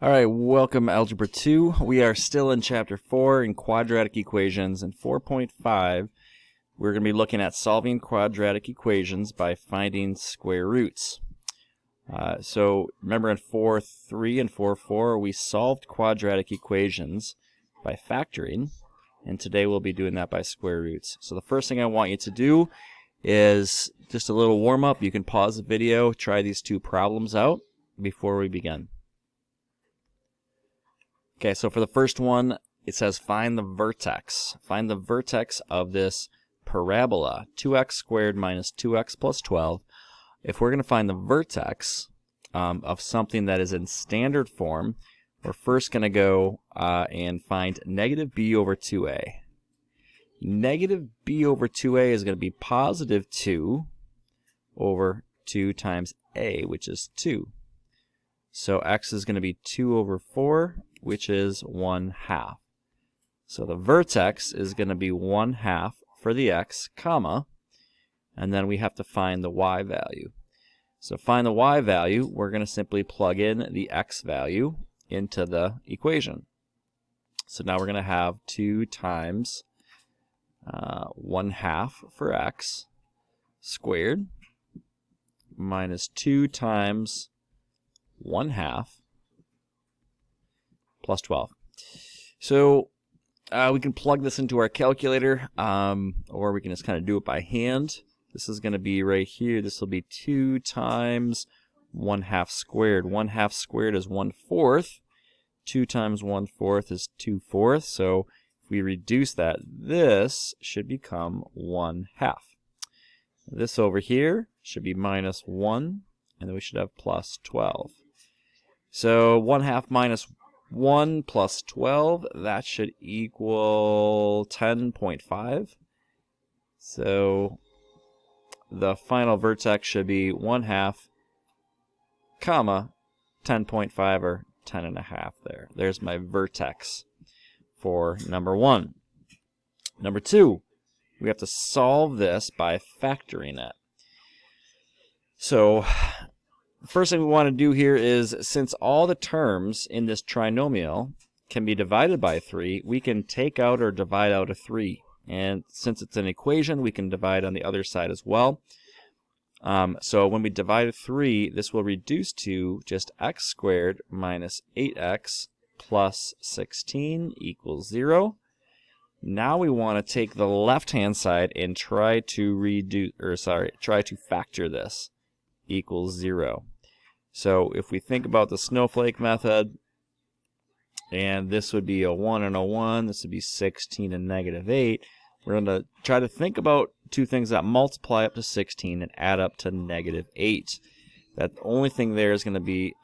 All right, welcome Algebra 2. We are still in Chapter 4 in quadratic equations. In 4.5, we're going to be looking at solving quadratic equations by finding square roots. So remember in 4.3 and 4.4, we solved quadratic equations by factoring, and today we'll be doing that by square roots. So the first thing I want you to do is just a little warm-up. You can pause the video, try these two problems out before we begin. Okay, so for the first one, it says find the vertex. Find the vertex of this parabola, 2x squared minus 2x plus 12. If we're going to find the vertex of something that is in standard form, we're first going to go and find negative b over 2a. Negative b over 2a is going to be positive 2 over 2 times a, which is 2. So x is going to be 2 over 4, which is 1/2. So the vertex is going to be 1/2 for the x, comma, and then we have to find the y value. So to find the y value, we're going to simply plug in the x value into the equation. So now we're going to have 2 times 1/2 for x squared minus 2 times 1/2 plus 12. So we can plug this into our calculator, or we can just kind of do it by hand. This is going to be right here. This will be 2 times 1/2 squared. 1/2 squared is 1/4. 2 times 1/4 is 2/4. So if we reduce that, this should become 1/2. This over here should be minus 1, and then we should have plus 12. So 1/2 minus 1 plus 12, that should equal 10.5. So the final vertex should be 1/2, comma, 10.5 or 10.5 there. There's my vertex for number 1. Number 2, we have to solve this by factoring it. So the first thing we want to do here is, since all the terms in this trinomial can be divided by 3, we can take out or divide out a 3. And since it's an equation, we can divide on the other side as well. So when we divide 3, this will reduce to just x squared minus 8x plus 16 equals 0. Now we want to take the left-hand side and try to factor this equals 0. So if we think about the snowflake method, and this would be a 1 and a 1, this would be 16 and negative 8. We're going to try to think about two things that multiply up to 16 and add up to negative 8. That the only thing there is going to be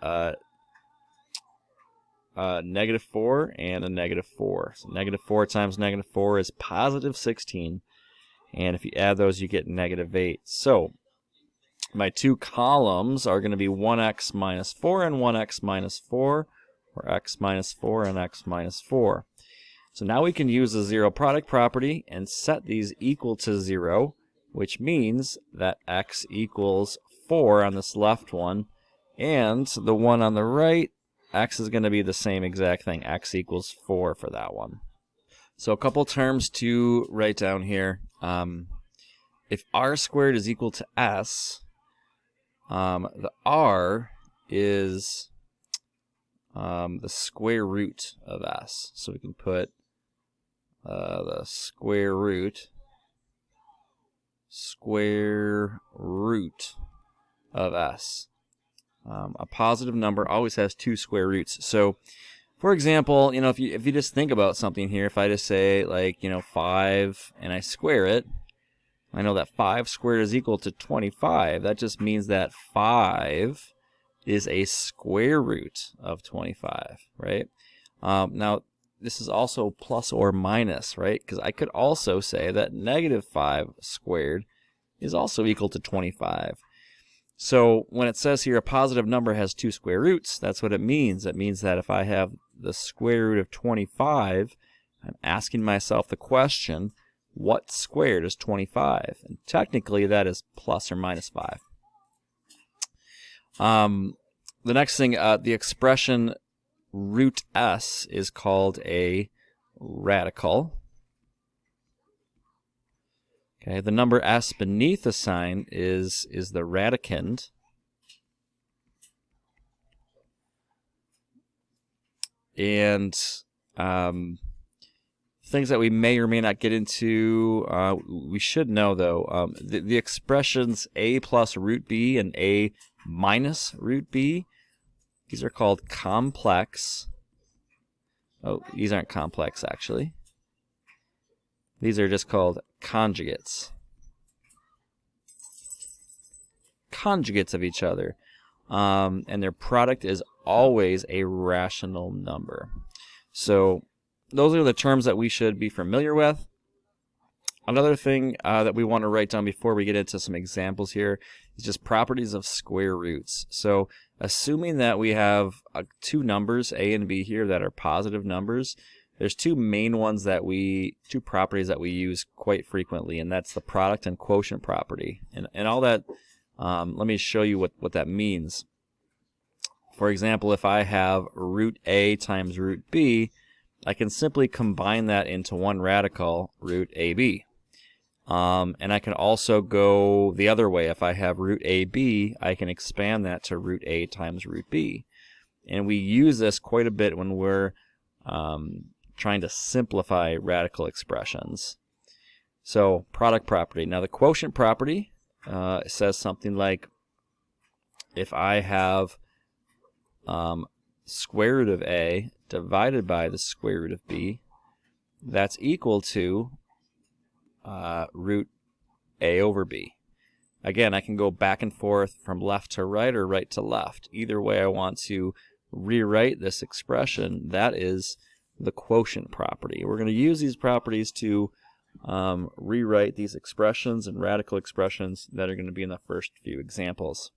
negative 4 and a negative 4. So negative 4 times negative 4 is positive 16. And if you add those, you get negative 8. So my two columns are going to be 1x minus 4 and 1x minus 4, or x minus 4 and x minus 4. So now we can use the zero product property and set these equal to 0, which means that x equals 4 on this left one, and the one on the right, x is going to be the same exact thing. X equals 4 for that one. So a couple terms to write down here. If r squared is equal to s, the r is the square root of s. So we can put the square root of s. A positive number always has 2 square roots. So, for example, if you just think about something here, if I just say 5 and I square it, I know that 5 squared is equal to 25. That just means that 5 is a square root of 25, right? Now, this is also plus or minus, right? Because I could also say that negative 5 squared is also equal to 25. So when it says here a positive number has 2 square roots, that's what it means. It means that if I have the square root of 25, I'm asking myself the question, what squared is 25? And technically that is plus or minus 5. The next thing, the expression root s is called a radical. Okay, the number s beneath the sign is the radicand. And things that we may or may not get into, we should know though, the expressions a plus root b and a minus root b, these are called complex. Oh, these aren't complex actually. These are just called conjugates. Conjugates of each other. And their product is always a rational number. So those are the terms that we should be familiar with. Another thing that we want to write down before we get into some examples here is just properties of square roots. So assuming that we have two numbers, a and b here, that are positive numbers, there's two main ones two properties that we use quite frequently, and that's the product and quotient property. And all that, let me show you what that means. For example, if I have root a times root b, I can simply combine that into one radical, root ab. And I can also go the other way. If I have root ab, I can expand that to root a times root b. And we use this quite a bit when we're trying to simplify radical expressions. So, product property. Now, the quotient property says something like, if I have square root of a divided by the square root of b, that's equal to root a over b. Again, I can go back and forth from left to right or right to left. Either way I want to rewrite this expression, that is the quotient property. We're going to use these properties to rewrite these expressions and radical expressions that are going to be in the first few examples.